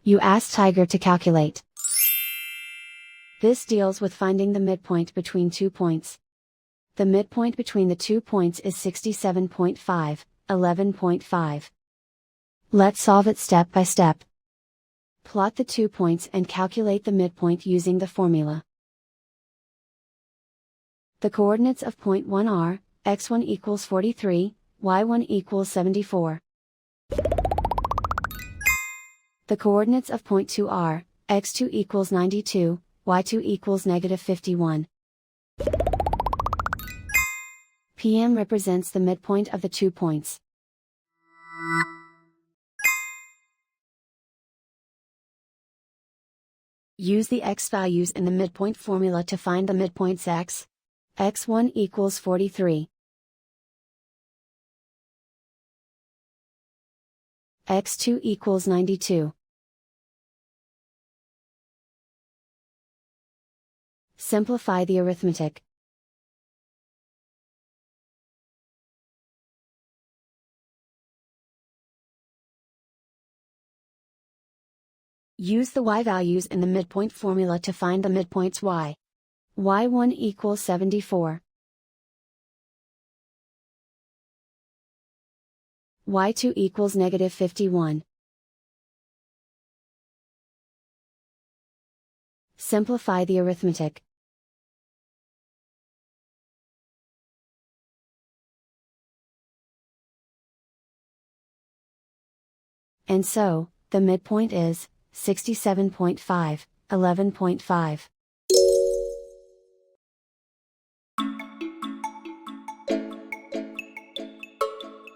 You ask Tiger to calculate. This deals with finding the midpoint between 2 points. The midpoint between the 2 points is 67.5, 11.5. Let's solve it step by step. Plot the 2 points and calculate the midpoint using the formula. The coordinates of point 1 are, x1 equals 43, y1 equals 74. The coordinates of point 2 are, x2 equals 92, y2 equals negative 51. PM represents the midpoint of the 2 points. Use the x values in the midpoint formula to find the midpoints x. x1 equals 43. x2 equals 92. Simplify the arithmetic. Use the y values in the midpoint formula to find the midpoints y. y1 equals 74. y2 equals negative 51. Simplify the arithmetic. And so, the midpoint is 67.5, 11.5.